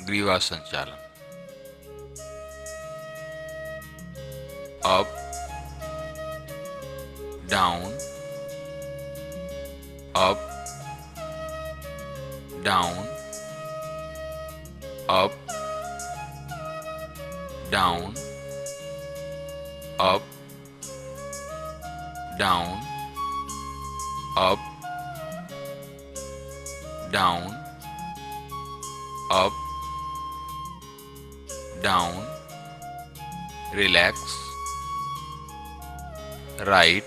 ग्रीवा संचालन। Up, down, up, down, up, down, up, down, up, down, up, down, relax, right,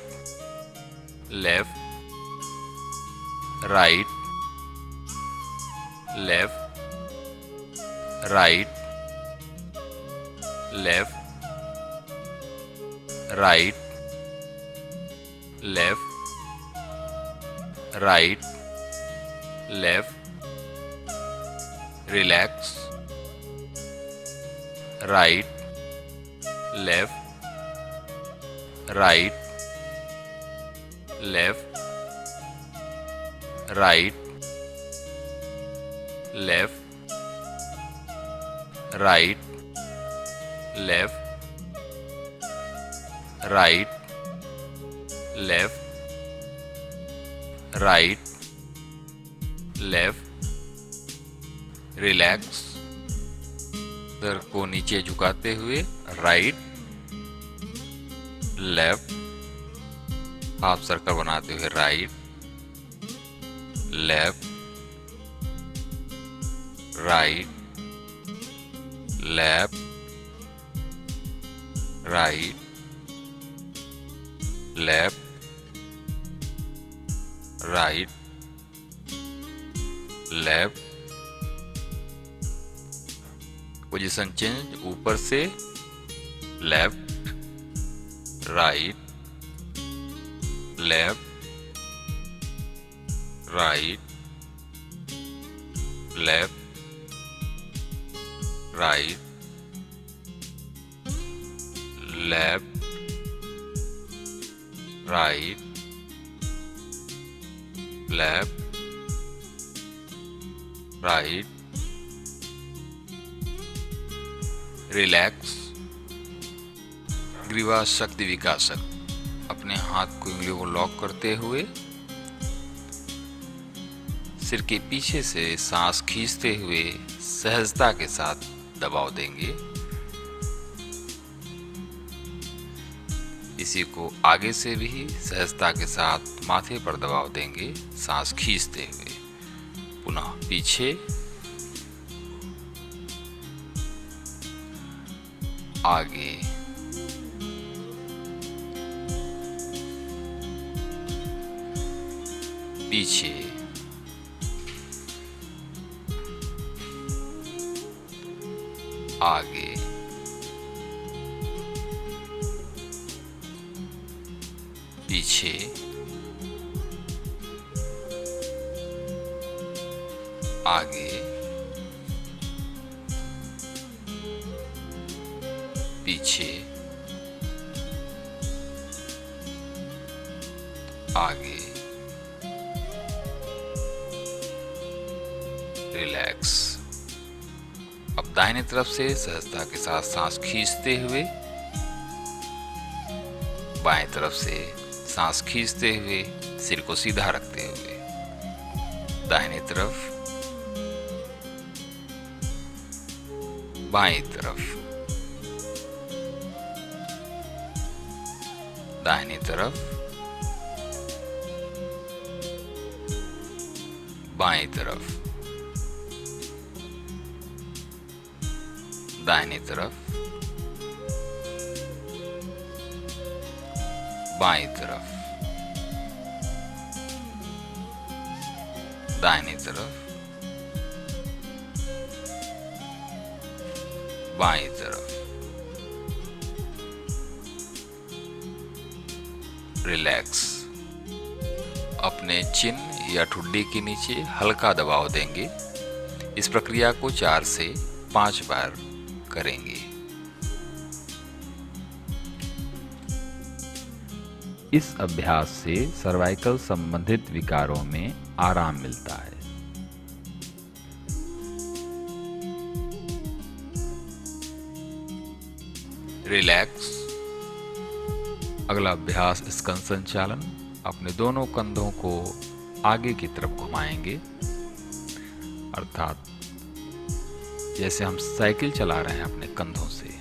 left, right, left, right, left, right, left, right, left, relax, right, left, right, left, right, left, right, left, right, left, right, left, relax. Sir को नीचे झुकाते हुए right, left, half circle बनाते हुए right, left, right, left, right, left, right, left. Position change, ऊपर से left, right, left, right, left, right, left, right, left, right, relax. ग्रीवा शक्ति विकासक। अपने हाथ को उंगलियों को लॉक करते हुए सिर के पीछे से सांस खींचते हुए सहजता के साथ दबाव देंगे। इसी को आगे से भी सहजता के साथ माथे पर दबाव देंगे, सांस खींचते हुए। पुनः पीछे, आगे, पीछे, आगे, पीछे, आगे, पीछे, आगे, रिलैक्स। अब दाहिने तरफ से सहजता के साथ सांस खींचते हुए, बाएं तरफ से सांस खींचते हुए सिर को सीधा रखते हुए, दाहिनी तरफ, बाएं तरफ, दाहिनी तरफ, बाएं तरफ, दाहिनी तरफ, बाएं तरफ, दाहिनी तरफ, बाएं तरफ, रिलैक्स। अपने चिन या ठुड्डी के नीचे हल्का दबाव देंगे। इस प्रक्रिया को 4 से 5 बार करेंगे। इस अभ्यास से सर्वाइकल संबंधित विकारों में आराम मिलता है। रिलैक्स। अगला अभ्यास स्कंद संचालन। अपने दोनों कंधों को आगे की तरफ घुमाएंगे, अर्थात जैसे हम साइकिल चला रहे हैं अपने कंधों से।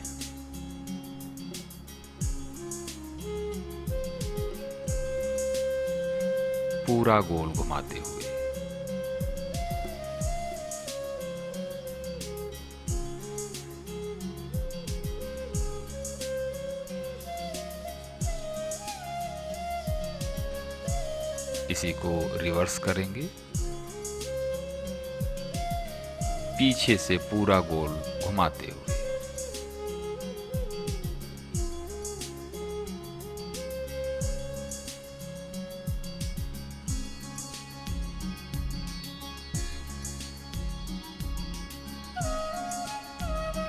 पूरा गोल घुमाते हुए। इसी को रिवर्स करेंगे, पीछे से पूरा गोल घुमाते हुए।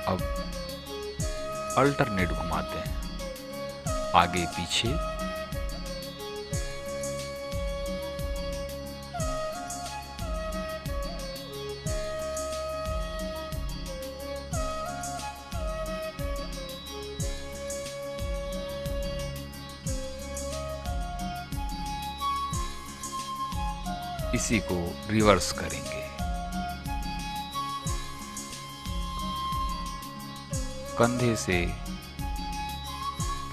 अब अल्टरनेट घुमाते हैं, आगे पीछे। इसी को रिवर्स करेंगे, कंधे से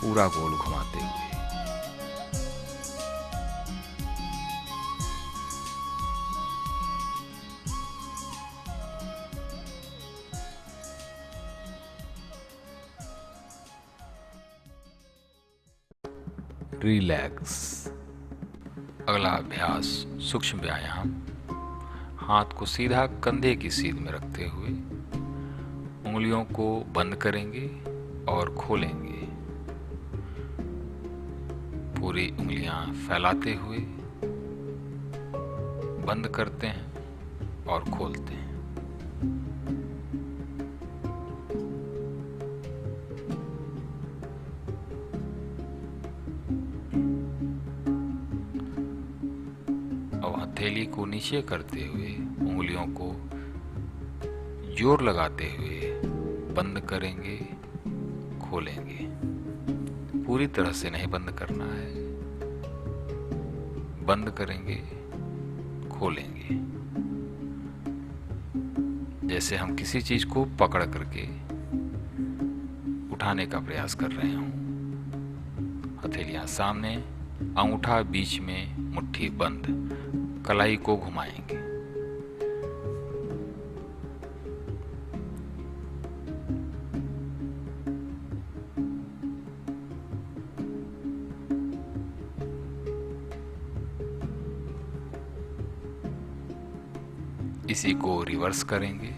पूरा गोल घुमाते हुए। रिलैक्स। अगला अभ्यास सूक्ष्म व्यायाम। हाथ को सीधा कंधे की सीध में रखते हुए उंगलियों को बंद करेंगे और खोलेंगे। पूरी उंगलियां फैलाते हुए बंद करते हैं और खोलते हैं। अब हथेली को नीचे करते हुए उंगलियों को जोर लगाते हुए बंद करेंगे, खोलेंगे। पूरी तरह से नहीं बंद करना है, बंद करेंगे, खोलेंगे। जैसे हम किसी चीज को पकड़ करके उठाने का प्रयास कर रहे हों। हथेलियां सामने, अंगूठा बीच में, मुट्ठी बंद, कलाई को घुमाएंगे। इसी को रिवर्स करेंगे,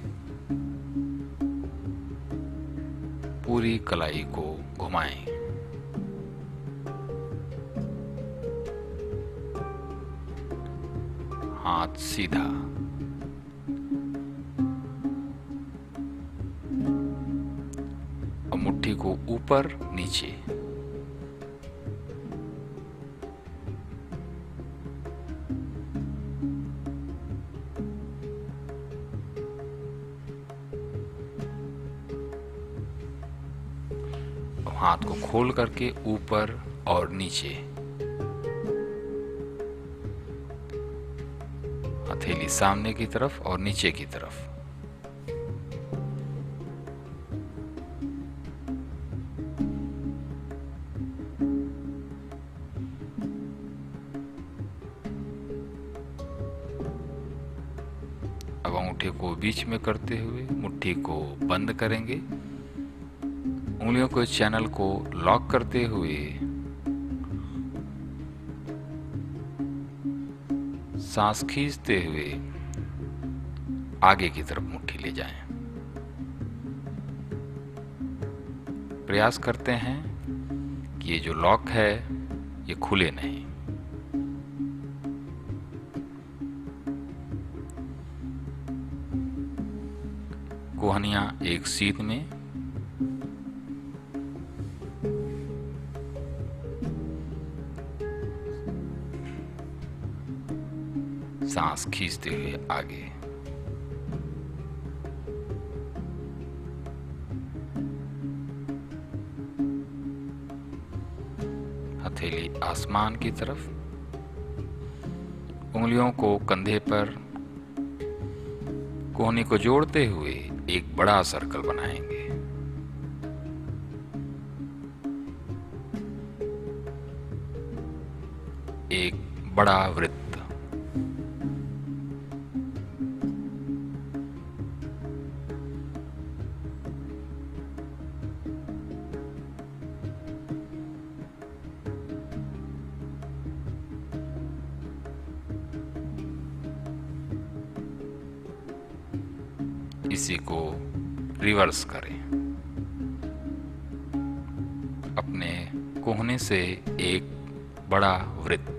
पूरी कलाई को घुमाएं। हाथ सीधा, और मुट्ठी को ऊपर नीचे। हाथ को खोल करके ऊपर और नीचे। हथेली सामने की तरफ और नीचे की तरफ। अब अंगूठे को बीच में करते हुए मुट्ठी को बंद करेंगे। उंगलियों को इस चैनल को लॉक करते हुए सांस खींचते हुए आगे की तरफ मुट्ठी ले जाएं। प्रयास करते हैं कि ये जो लॉक है ये खुले नहीं। कोहनियां एक सीध में, सांस खींचते हुए आगे। आसमान की तरफ। उंगलियों को कंधे पर कोहनी को जोड़ते हुए एक बड़ा सर्कल बनाएंगे। एक बड़ा वृत्त। इसी को रिवर्स करें। अपने कोहने से एक बड़ा वृत्त।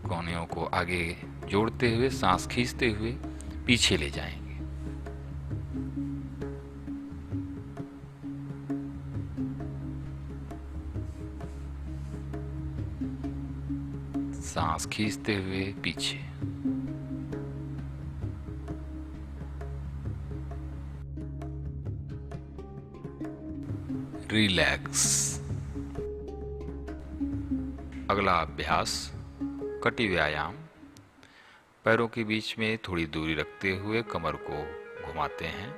कोहनियों को आगे जोड़ते हुए सांस खींचते हुए पीछे ले जाएंगे। सांस खींचते हुए पीछे। रिलैक्स। अगला अभ्यास कटी व्यायाम। पैरों के बीच में थोड़ी दूरी रखते हुए कमर को घुमाते हैं।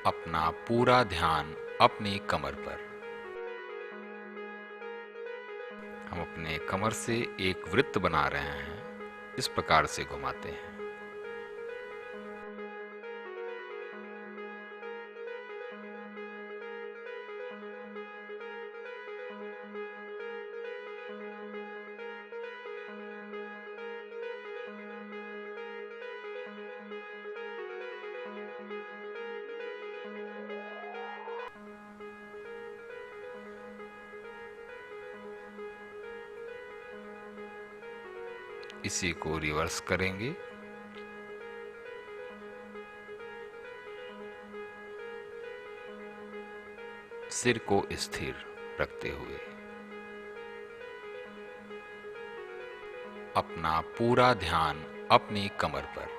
अपना पूरा ध्यान अपनी कमर पर। हम अपने कमर से एक वृत्त बना रहे हैं, इस प्रकार से घुमाते हैं। इसी को रिवर्स करेंगे। सिर को स्थिर रखते हुए अपना पूरा ध्यान अपनी कमर पर।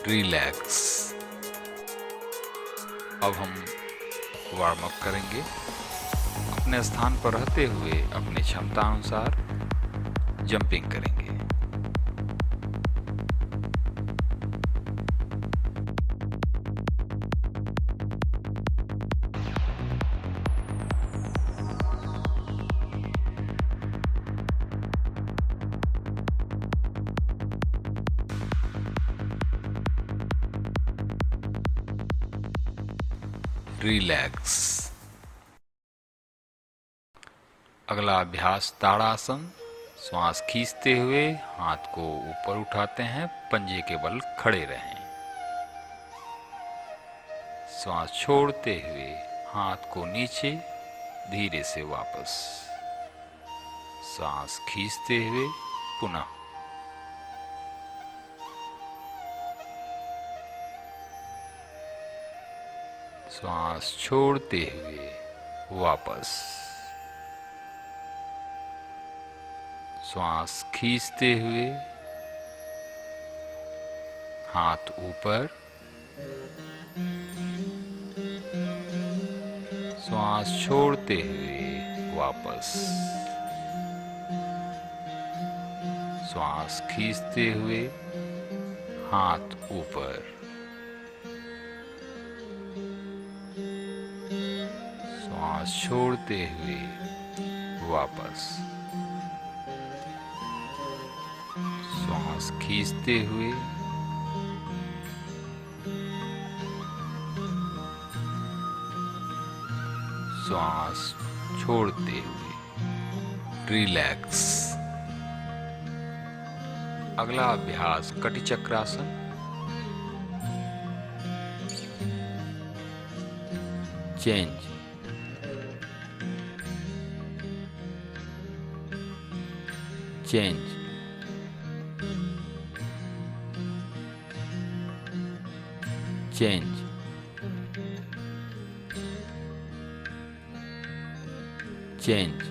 रिलैक्स। अब हम वार्म अप करेंगे। अपने स्थान पर रहते हुए अपनी क्षमता अनुसार जंपिंग करेंगे। रिलैक्स। अगला अभ्यास ताड़ासन। श्वास खींचते हुए हाथ को ऊपर उठाते हैं, पंजे के बल खड़े रहें। श्वास छोड़ते हुए हाथ को नीचे धीरे से वापस। श्वास खींचते हुए पुनः। श्वास छोड़ते हुए वापस। श्वास खींचते हुए हाथ ऊपर। श्वास छोड़ते हुए वापस। श्वास खींचते हुए हाथ ऊपर। श्वास छोड़ते हुए वापस। श्वास खींचते हुए श्वास छोड़ते हुए। रिलैक्स। अगला अभ्यास कटी चक्रासन। Change, change, change, change,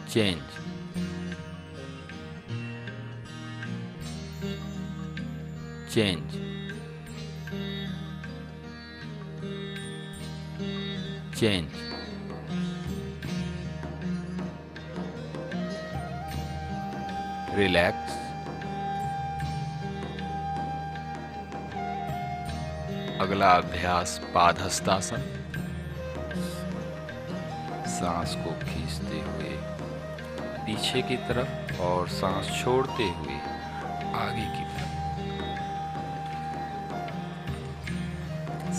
change, change, change, relax. अगला अभ्यास पादहस्तासन। सांस को खींचते हुए पीछे की तरफ और सांस छोड़ते हुए आगे की तरफ।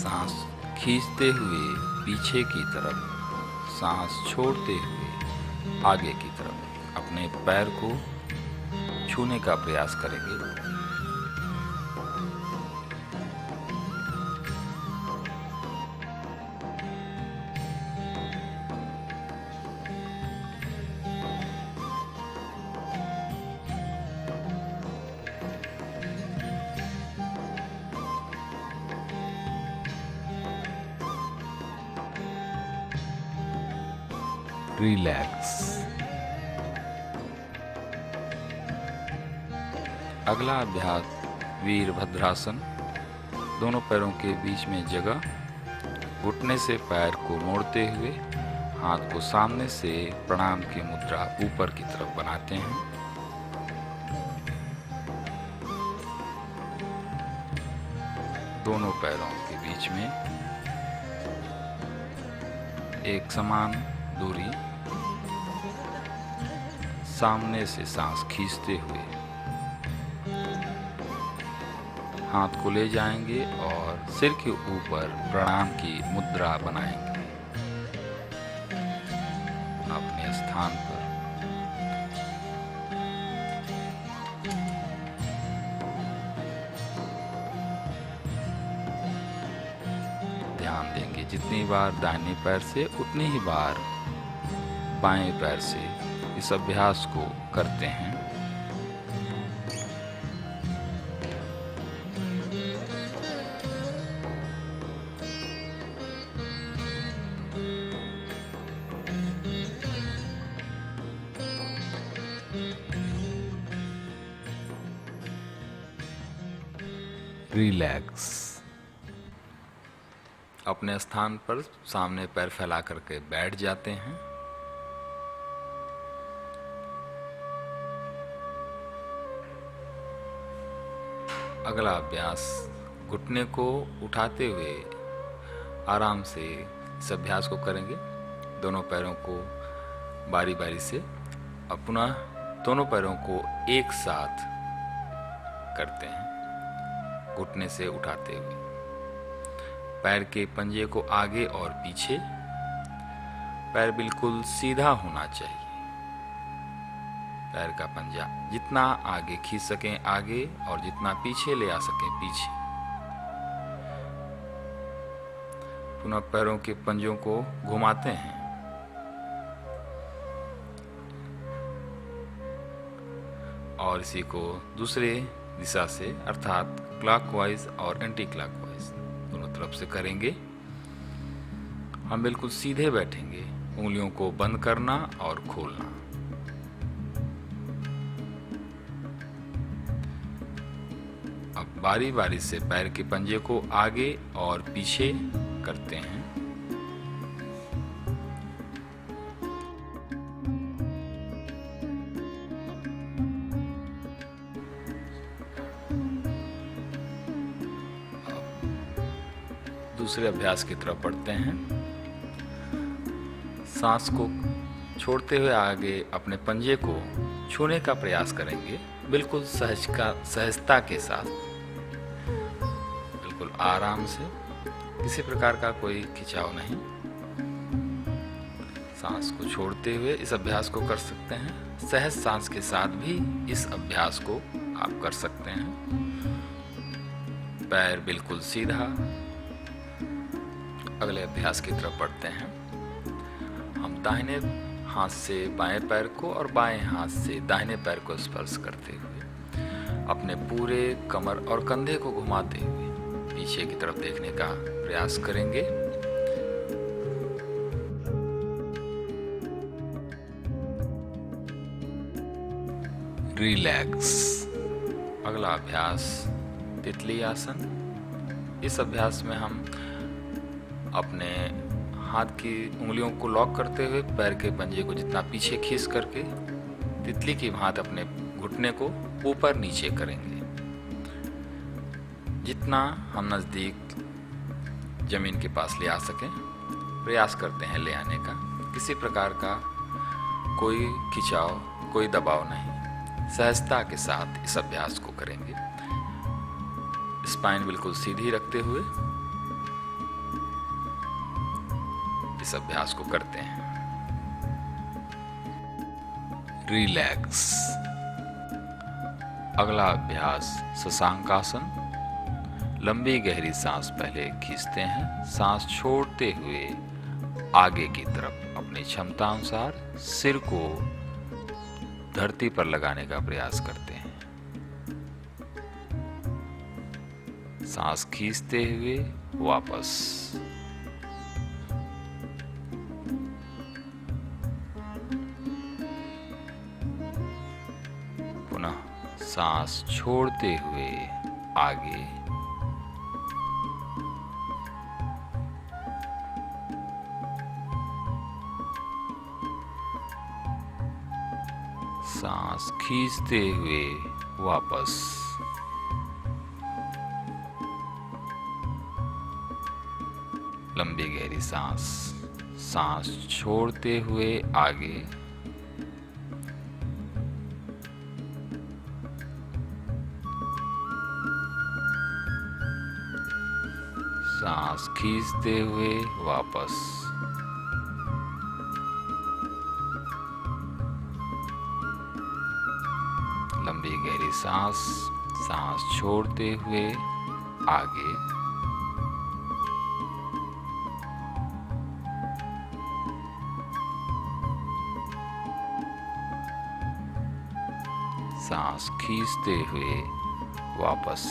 सांस खींचते हुए पीछे की तरफ, सांस छोड़ते हुए आगे की तरफ अपने पैर को छूने का प्रयास करेंगे। रिलैक्स। अगला अभ्यास वीरभद्रासन। दोनों पैरों के बीच में जगह, घुटने से पैर को मोड़ते हुए हाथ को सामने से प्रणाम की मुद्रा ऊपर की तरफ बनाते हैं। दोनों पैरों के बीच में एक समान दूरी, सामने से सांस खींचते हुए हाथ को ले जाएंगे और सिर के ऊपर प्रणाम की मुद्रा बनाएंगे। अपने स्थान पर ध्यान देंगे। जितनी बार दाहिने पैर से उतनी ही बार बाएं पैर से इस अभ्यास को करते हैं। रिलैक्स। अपने स्थान पर सामने पैर फैला करके बैठ जाते हैं। अगला अभ्यास घुटने को उठाते हुए आराम से इस अभ्यास को करेंगे। दोनों पैरों को बारी बारी से अब पुनः दोनों पैरों को एक साथ करते हैं, घुटने से उठाते हुए। पैर के पंजे को आगे और पीछे, पैर बिल्कुल सीधा होना चाहिए। पैर का पंजा जितना आगे खींच सकें आगे और जितना पीछे ले आ सकें पीछे। पुनः पैरों के पंजों को घुमाते हैं। और इसी को दूसरे दिशा से अर्थात क्लॉकवाइज और एंटी क्लॉकवाइज दोनों तरफ से करेंगे। हम बिल्कुल सीधे बैठेंगे, उंगलियों को बंद करना और खोलना। अब बारी बारी से पैर के पंजे को आगे और पीछे करते हैं। दूसरे अभ्यास की तरफ बढ़ते हैं। सांस को छोड़ते हुए आगे अपने पंजे को छूने का प्रयास करेंगे, बिल्कुल सहजता के साथ, बिल्कुल आराम से, किसी प्रकार का कोई खिंचाव नहीं। सांस को छोड़ते हुए इस अभ्यास को कर सकते हैं। सहज सांस के साथ भी इस अभ्यास को आप कर सकते हैं। पैर बिल्कुल सीधा। अगले अभ्यास की तरफ बढ़ते हैं। हम दाहिने हाथ से बाएं पैर को और बाएं हाथ से दाहिने पैर को स्पर्श करते हुए अपने पूरे कमर और कंधे को घुमाते हुए पीछे की तरफ देखने का प्रयास करेंगे। रिलैक्स। अगला अभ्यास तितली आसन। इस अभ्यास में हम अपने हाथ की उंगलियों को लॉक करते हुए पैर के पंजे को जितना पीछे खींच करके तितली की भांति अपने घुटने को ऊपर नीचे करेंगे। जितना हम नज़दीक जमीन के पास ले आ सकें प्रयास करते हैं ले आने का। किसी प्रकार का कोई खिंचाव, कोई दबाव नहीं, सहजता के साथ इस अभ्यास को करेंगे। स्पाइन बिल्कुल सीधी रखते हुए इस अभ्यास को करते हैं। रिलैक्स। अगला अभ्यास शशांकासन। लंबी गहरी सांस पहले खींचते हैं, सांस छोड़ते हुए आगे की तरफ अपनी क्षमता अनुसार सिर को धरती पर लगाने का प्रयास करते हैं। सांस खींचते हुए वापस। पुनः सांस छोड़ते हुए आगे। सांस खींचते हुए वापस। लंबी गहरी सांस। सांस छोड़ते हुए आगे। सांस खींचते हुए वापस। लंबी गहरी सांस। सांस छोड़ते हुए आगे। सांस खींचते हुए वापस।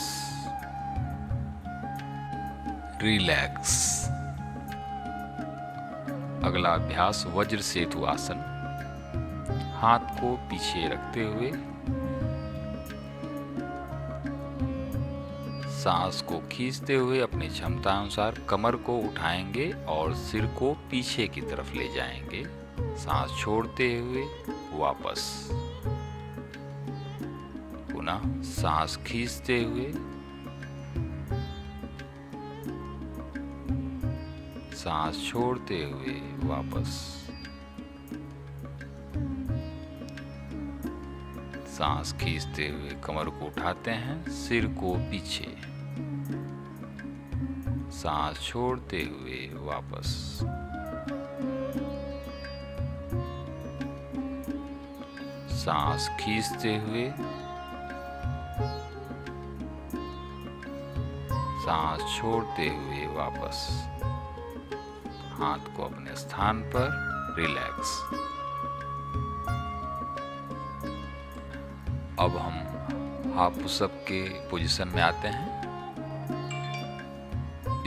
रिलैक्स। अगला अभ्यास वज्र सेतु आसन। हाथ को पीछे रखते हुए सांस को खींचते हुए अपनी क्षमता अनुसार कमर को उठाएंगे और सिर को पीछे की तरफ ले जाएंगे। सांस छोड़ते हुए वापस। पुनः सांस खींचते हुए सांस छोड़ते हुए वापस। सांस खींचते हुए कमर को उठाते हैं, सिर को पीछे। सांस छोड़ते हुए वापस। सांस खींचते हुए सांस छोड़ते हुए वापस। हाथ को अपने स्थान पर। रिलैक्स। अब हम हाफ पुशअप के पोजीशन में आते हैं।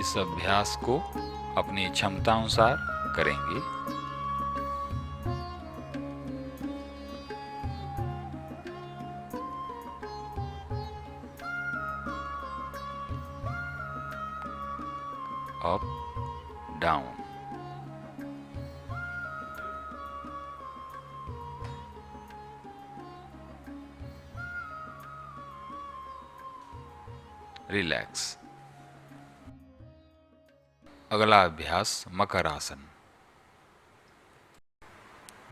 इस अभ्यास को अपनी क्षमता अनुसार करेंगे। Up down. रिलैक्स। अगला अभ्यास मकर आसन।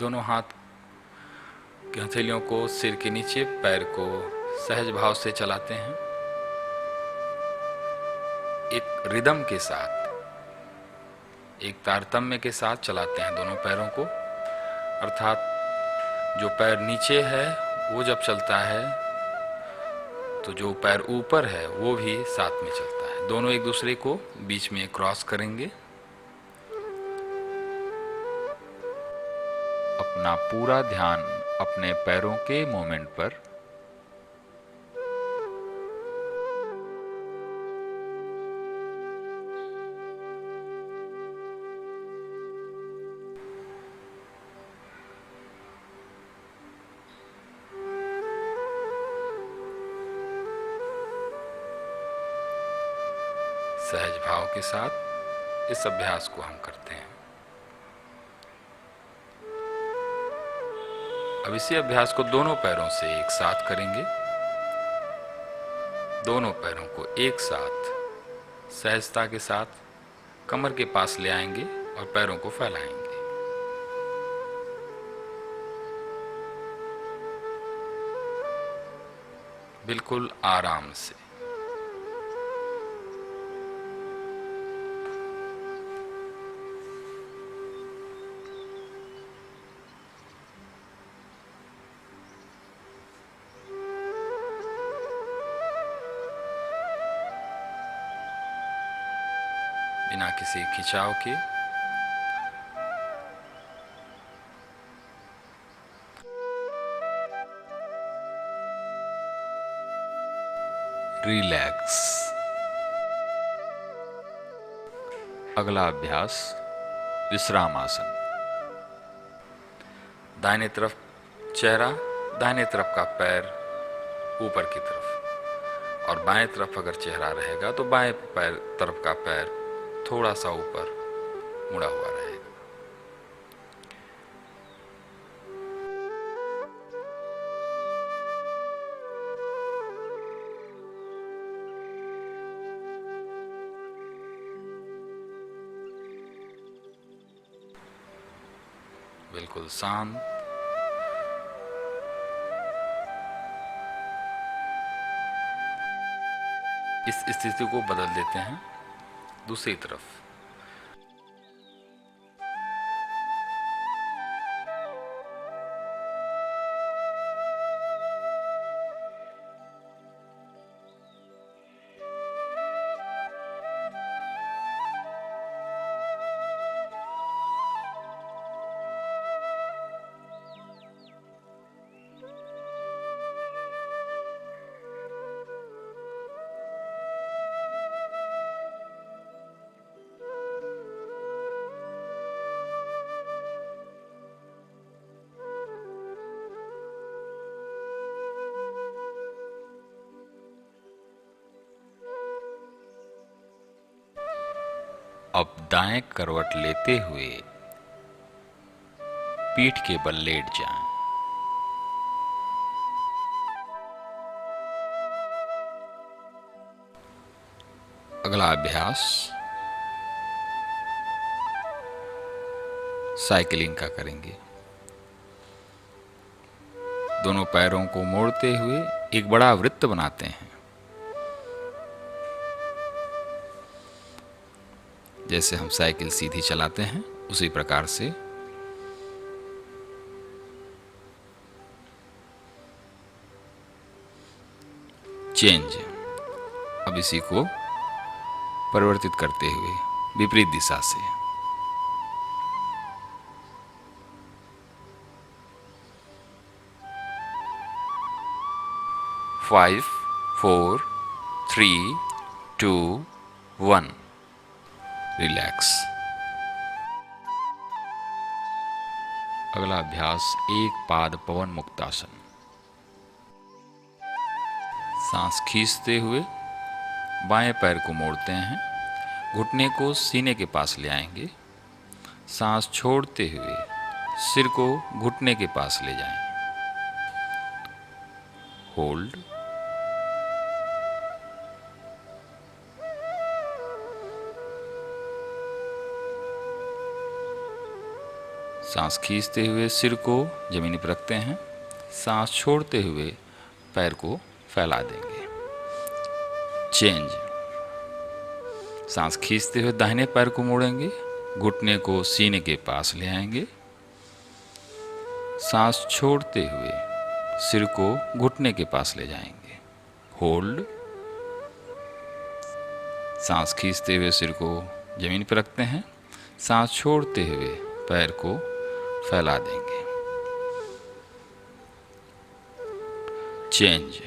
दोनों हाथ की हथेलियों को सिर के नीचे, पैर को सहज भाव से चलाते हैं। एक रिदम के साथ, एक तारतम्य के साथ चलाते हैं दोनों पैरों को। अर्थात जो पैर नीचे है वो जब चलता है तो जो पैर ऊपर है वो भी साथ में चलता है। दोनों एक दूसरे को बीच में क्रॉस करेंगे। अपना पूरा ध्यान अपने पैरों के मूवमेंट पर। सहज भाव के साथ इस अभ्यास को हम करते हैं। अब इसी अभ्यास को दोनों पैरों से एक साथ करेंगे। दोनों पैरों को एक साथ सहजता के साथ कमर के पास ले आएंगे और पैरों को फैलाएंगे। बिल्कुल आराम से। बिना किसी खिंचाव के। रिलैक्स। अगला अभ्यास विश्राम आसन। दाहिने तरफ चेहरा, दाहिने तरफ का पैर ऊपर की तरफ, और बाएं तरफ अगर चेहरा रहेगा तो बाएं पैर तरफ का पैर थोड़ा सा ऊपर मुड़ा हुआ रहेगा। बिल्कुल शांत। इस स्थिति को बदल देते हैं दूसरी तरफ। अब दाएं करवट लेते हुए पीठ के बल लेट जाएं। अगला अभ्यास साइकिलिंग का करेंगे। दोनों पैरों को मोड़ते हुए एक बड़ा वृत्त बनाते हैं। जैसे हम साइकिल सीधी चलाते हैं उसी प्रकार से। चेंज। अब इसी को परिवर्तित करते हुए विपरीत दिशा से। फाइव, 4, 3, 2, 1। रिलैक्स। अगला अभ्यास एक पाद पवन मुक्तासन। सांस खींचते हुए बाएं पैर को मोड़ते हैं, घुटने को सीने के पास ले आएंगे। सांस छोड़ते हुए सिर को घुटने के पास ले जाएं। होल्ड। सांस खींचते हुए सिर को जमीन पर रखते हैं। सांस छोड़ते हुए पैर को फैला देंगे। चेंज। सांस खींचते हुए दाहिने पैर को मोड़ेंगे, घुटने को सीने के पास ले आएंगे। सांस छोड़ते हुए सिर को घुटने के पास ले जाएंगे। होल्ड। सांस खींचते हुए सिर को जमीन पर रखते हैं। सांस छोड़ते हुए पैर को फैला देंगे। Change.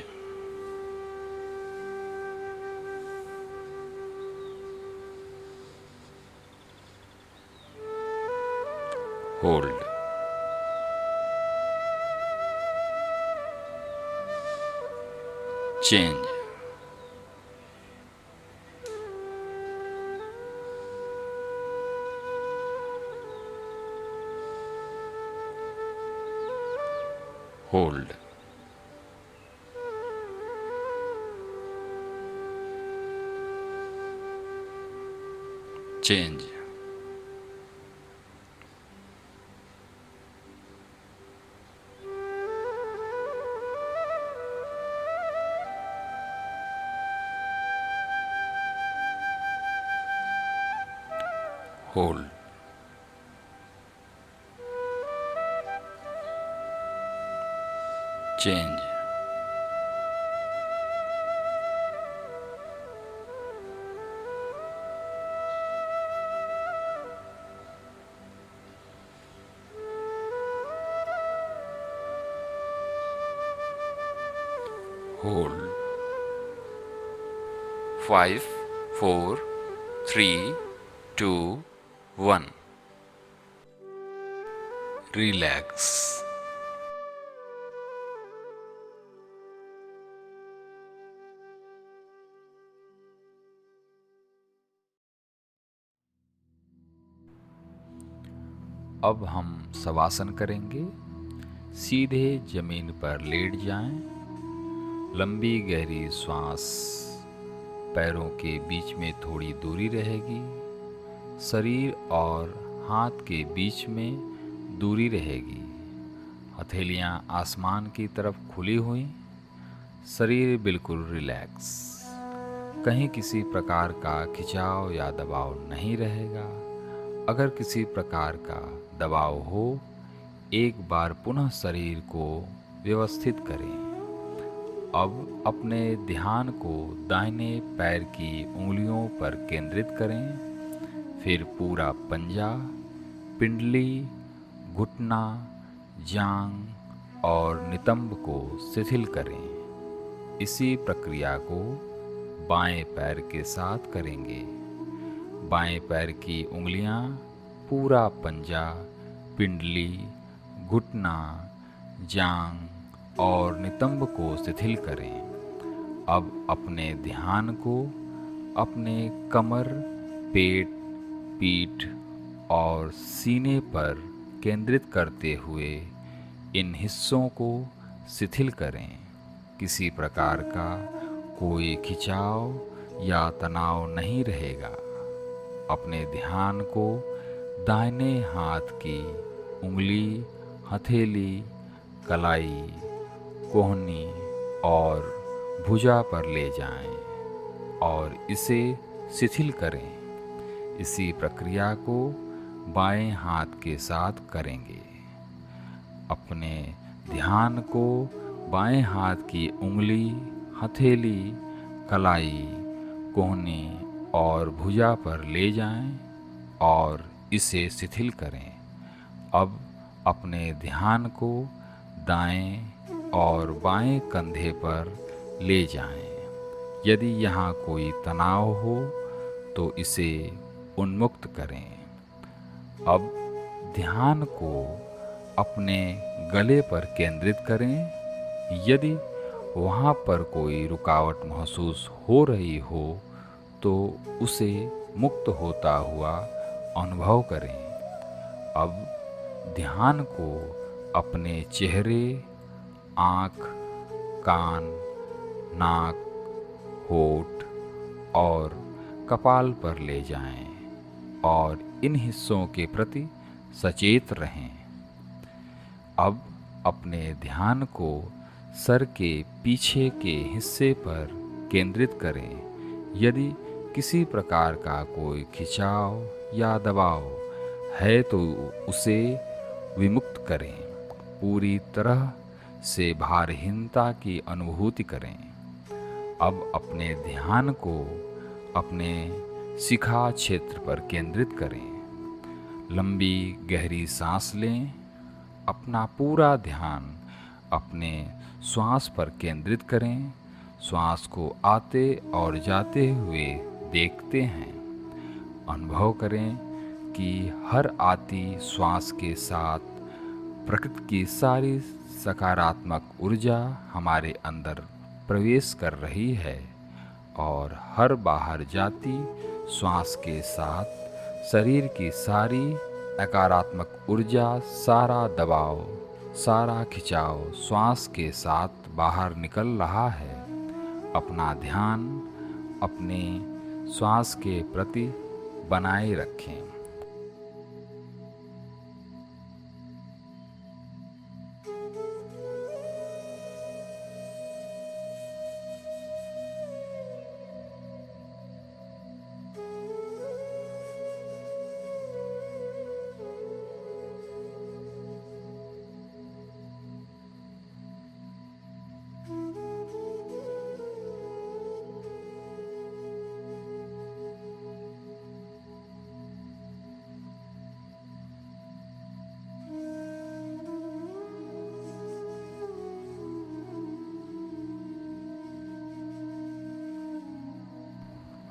Hold. Change. Hold. Change. Hold. Change. Hold. 5 4 3 2 1। Relax. अब हम शवासन करेंगे। सीधे जमीन पर लेट जाएं। लंबी गहरी श्वास। पैरों के बीच में थोड़ी दूरी रहेगी। शरीर और हाथ के बीच में दूरी रहेगी। हथेलियां आसमान की तरफ खुली हुई। शरीर बिल्कुल रिलैक्स। कहीं किसी प्रकार का खिंचाव या दबाव नहीं रहेगा। अगर किसी प्रकार का दबाव हो, एक बार पुनः शरीर को व्यवस्थित करें। अब अपने ध्यान को दाहिने पैर की उंगलियों पर केंद्रित करें। फिर पूरा पंजा, पिंडली, घुटना, जांग और नितंब को शिथिल करें। इसी प्रक्रिया को बाएं पैर के साथ करेंगे। बाएं पैर की उंगलियां पूरा पंजा, पिंडली, घुटना, जांग और नितंब को शिथिल करें। अब अपने ध्यान को अपने कमर, पेट, पीठ और सीने पर केंद्रित करते हुए इन हिस्सों को शिथिल करें। किसी प्रकार का कोई खिंचाव या तनाव नहीं रहेगा। अपने ध्यान को दाहिने हाथ की उंगली, हथेली, कलाई, कोहनी और भुजा पर ले जाएं और इसे शिथिल करें। इसी प्रक्रिया को बाएं हाथ के साथ करेंगे। अपने ध्यान को बाएं हाथ की उंगली, हथेली, कलाई, कोहनी और भुजा पर ले जाएं और इसे शिथिल करें। अब अपने ध्यान को दाएं और बाएं कंधे पर ले जाएं। यदि यहाँ कोई तनाव हो तो इसे उन्मुक्त करें। अब ध्यान को अपने गले पर केंद्रित करें। यदि वहाँ पर कोई रुकावट महसूस हो रही हो तो उसे मुक्त होता हुआ अनुभव करें। अब ध्यान को अपने चेहरे, आँख, कान, नाक, होठ और कपाल पर ले जाएं और इन हिस्सों के प्रति सचेत रहें। अब अपने ध्यान को सर के पीछे के हिस्से पर केंद्रित करें। यदि किसी प्रकार का कोई खिंचाव या दबाव है तो उसे विमुक्त करें। पूरी तरह से भारहीनता की अनुभूति करें। अब अपने ध्यान को अपने शिखा क्षेत्र पर केंद्रित करें। लंबी गहरी सांस लें। अपना पूरा ध्यान अपने श्वास पर केंद्रित करें। श्वास को आते और जाते हुए देखते हैं। अनुभव करें कि हर आती श्वास के साथ प्रकृति की सारी सकारात्मक ऊर्जा हमारे अंदर प्रवेश कर रही है और हर बाहर जाती श्वास के साथ शरीर की सारी नकारात्मक ऊर्जा, सारा दबाव, सारा खिंचाव श्वास के साथ बाहर निकल रहा है। अपना ध्यान अपने श्वास के प्रति बनाए रखें।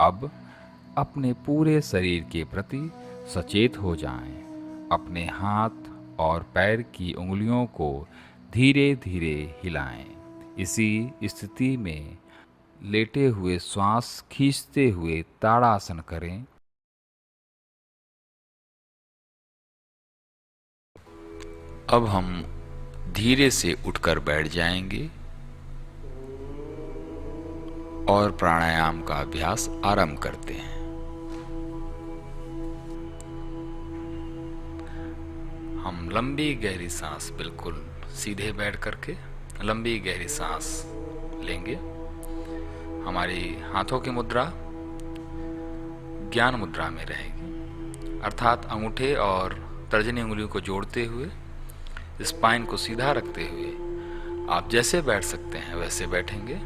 अब अपने पूरे शरीर के प्रति सचेत हो जाएं। अपने हाथ और पैर की उंगलियों को धीरे धीरे हिलाएं। इसी स्थिति में लेटे हुए श्वास खींचते हुए ताड़ासन करें। अब हम धीरे से उठकर बैठ जाएंगे और प्राणायाम का अभ्यास आरंभ करते हैं। हम लंबी गहरी सांस बिल्कुल सीधे बैठ करके लंबी गहरी सांस लेंगे। हमारी हाथों की मुद्रा ज्ञान मुद्रा में रहेगी, अर्थात अंगूठे और तर्जनी उंगलियों को जोड़ते हुए स्पाइन को सीधा रखते हुए आप जैसे बैठ सकते हैं वैसे बैठेंगे,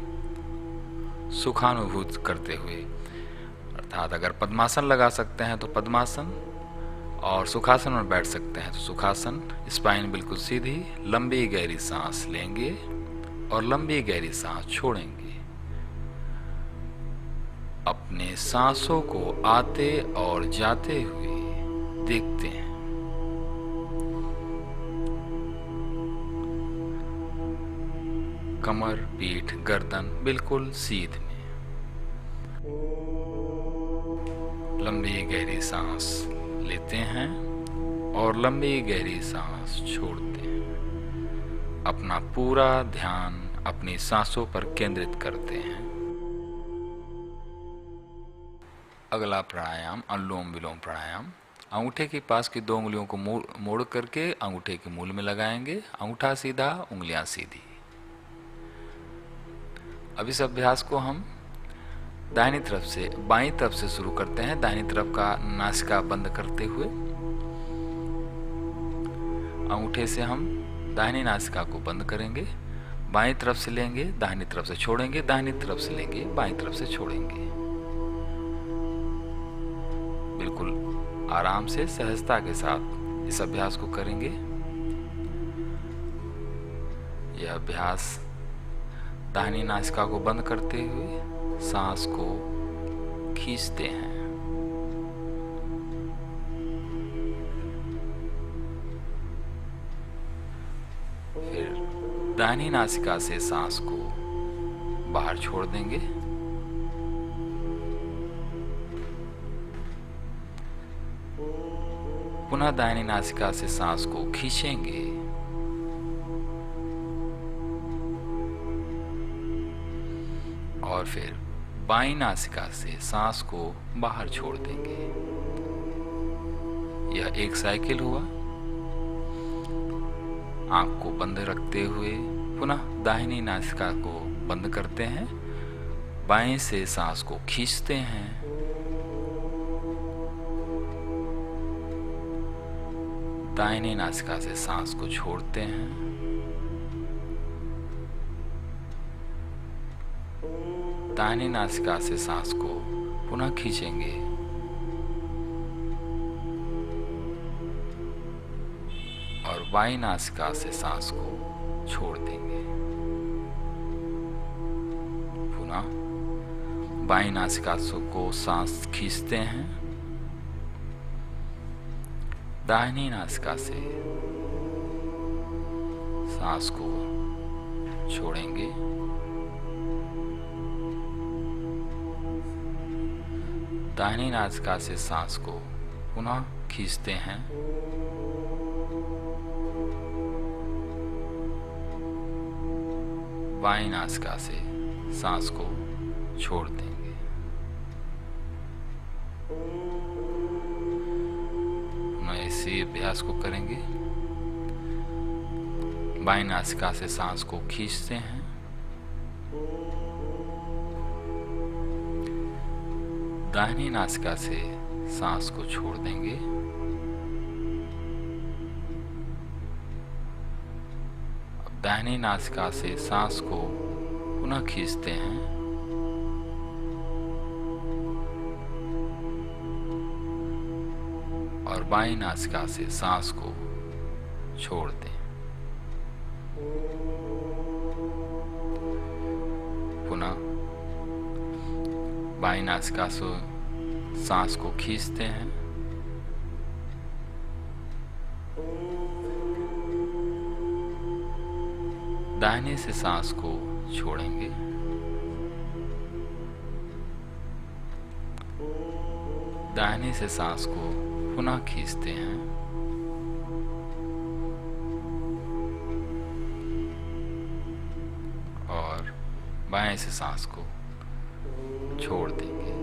सुखानुभूत करते हुए। अर्थात अगर पद्मासन लगा सकते हैं तो पद्मासन, और सुखासन में बैठ सकते हैं तो सुखासन। स्पाइन बिल्कुल सीधी, लंबी गहरी सांस लेंगे और लंबी गहरी सांस छोड़ेंगे। अपने सांसों को आते और जाते हुए देखते हैं। कमर, पीठ, गर्दन बिल्कुल सीध में। लंबी गहरी सांस लेते हैं और लंबी गहरी सांस छोड़ते हैं। अपना पूरा ध्यान अपनी सांसों पर केंद्रित करते हैं। अगला प्राणायाम अनुलोम विलोम प्राणायाम। अंगूठे के पास की 2 उंगलियों को मोड़ करके अंगूठे के मूल में लगाएंगे। अंगूठा सीधा, उंगलियां सीधी। अब इस अभ्यास को हम दाहिनी तरफ से बाईं तरफ से शुरू करते हैं। दाहिनी तरफ का नासिका बंद करते हुए अंगूठे से हम दाहिनी नासिका को बंद करेंगे। बाईं तरफ से लेंगे, दाहिनी तरफ से छोड़ेंगे, दाहिनी तरफ से लेंगे, बाईं तरफ से छोड़ेंगे। बिल्कुल आराम से सहजता के साथ इस अभ्यास को करेंगे। यह अभ्यास दाहिनी नासिका को बंद करते हुए सांस को खींचते हैं। फिर दाहिनी नासिका से सांस को बाहर छोड़ देंगे। पुनः दाहिनी नासिका से सांस को खींचेंगे और फिर बाईं नासिका से सांस को बाहर छोड़ देंगे। यह एक साइकिल हुआ। आंख को बंद रखते हुए पुनः दाहिनी नासिका को बंद करते हैं, बाएं से सांस को खींचते हैं, दाहिनी नासिका से सांस को छोड़ते हैं। दाहिनी नासिका से सांस को पुनः खींचेंगे और बाईं नासिका से सांस को छोड़ देंगे। पुनः बाईं नासिका को सांस खींचते हैं, दाहिनी नासिका से सांस को छोड़ेंगे, दाहिनी नासिका से सांस को पुनः खींचते हैं, बाईं नासिका से सांस को छोड़ देंगे। पुनः इसी अभ्यास को करेंगे। बाईं नासिका से सांस को खींचते हैं, दाहिनी नासिका से सांस को छोड़ देंगे, अब दाहिनी नासिका से सांस को पुनः खींचते हैं, और बाईं नासिका से सांस को छोड़ दें। पुनः बाईं नासिका से सांस को खींचते हैं, दाहिने से सांस को छोड़ेंगे, दाहिने से सांस को पुनः खींचते हैं, और बाएं से सांस को छोड़ देंगे।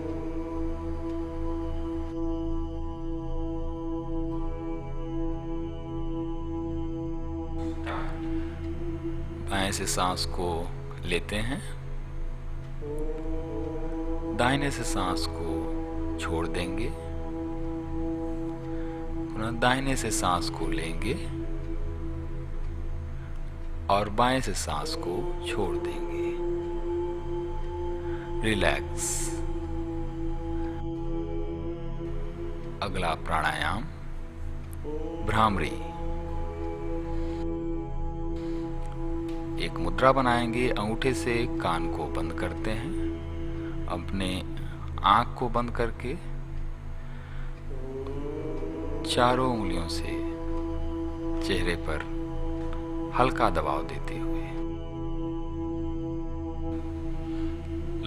बाएं से सांस को लेते हैं, दाहिने से सांस को छोड़ देंगे, पुनः दाहिने से सांस को लेंगे और बाएं से सांस को छोड़ देंगे। रिलैक्स। अगला प्राणायाम भ्रामरी। एक मुद्रा बनाएंगे, अंगूठे से कान को बंद करते हैं, अपने आंख को बंद करके चारों उंगलियों से चेहरे पर हल्का दबाव देते हुए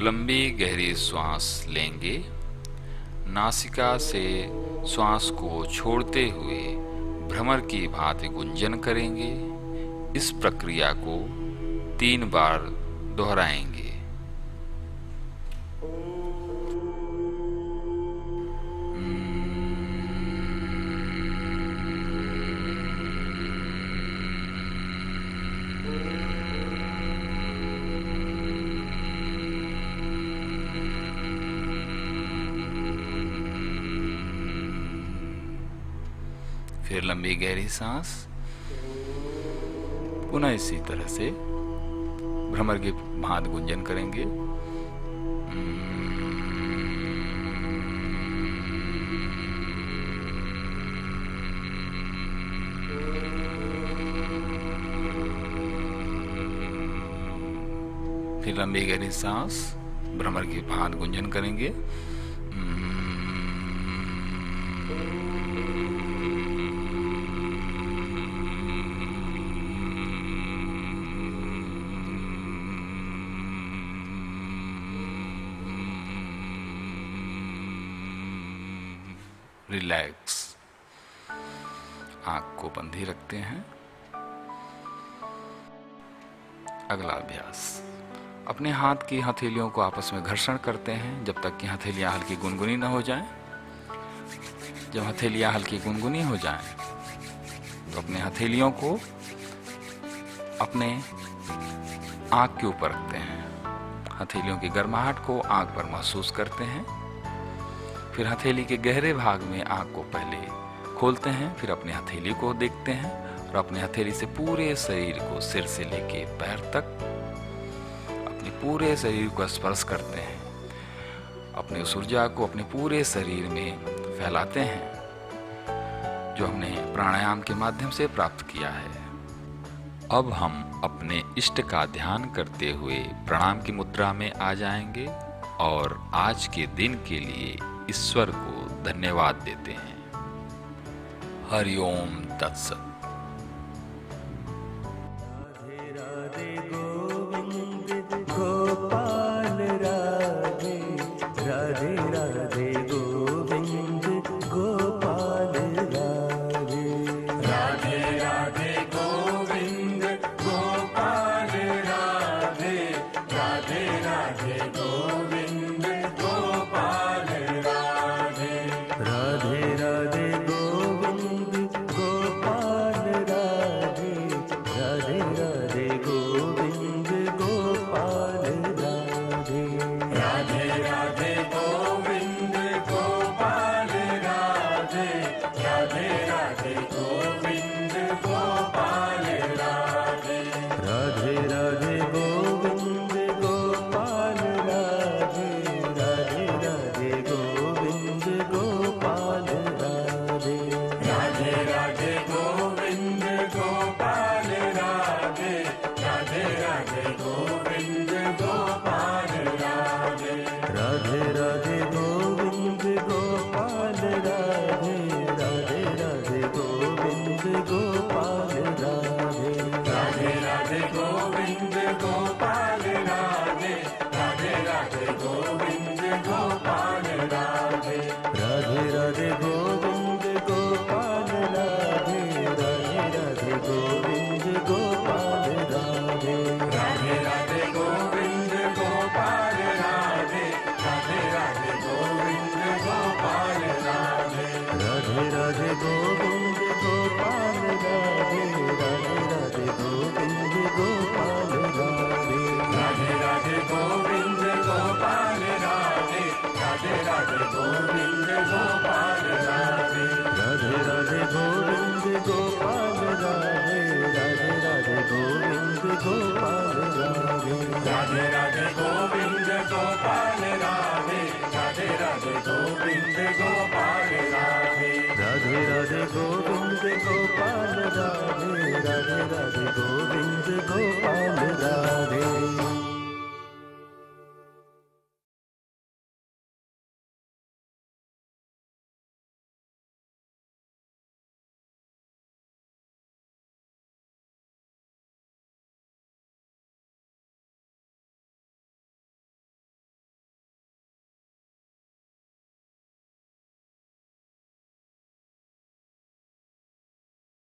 लंबी गहरी श्वास लेंगे। नासिका से श्वास को छोड़ते हुए भ्रमर की भांति गुंजन करेंगे। इस प्रक्रिया को 3 बार दोहराएंगे। फिर लंबी गहरी सांस, पुनः इसी तरह से भ्रमर की भांति गुंजन करेंगे। फिर लंबी गहरी सांस, भ्रमर की भांति गुंजन करेंगे। रिलैक्स। आंख को बंद ही रखते हैं। अगला अभ्यास, अपने हाथ की हथेलियों को आपस में घर्षण करते हैं जब तक कि हथेलियां हल्की गुनगुनी न हो जाएं। जब हथेलियां हल्की गुनगुनी हो जाएं तो अपने हथेलियों को अपने आंख के ऊपर रखते हैं। हथेलियों की गर्माहट को आंख पर महसूस करते हैं। फिर हथेली के गहरे भाग में आंख को पहले खोलते हैं, फिर अपने हथेली को देखते हैं और अपने हथेली से पूरे शरीर को, सिर से लेके पैर तक, अपने पूरे शरीर को स्पर्श करते हैं। अपने उस ऊर्जा को अपने पूरे शरीर में फैलाते हैं जो हमने प्राणायाम के माध्यम से प्राप्त किया है। अब हम अपने इष्ट का ध्यान करते हुए प्रणाम की मुद्रा में आ जाएंगे और आज के दिन के लिए ईश्वर को धन्यवाद देते हैं। हरि ओम तत्सत। गोविंद गोपाल राधे, राधे राधे गोविंद।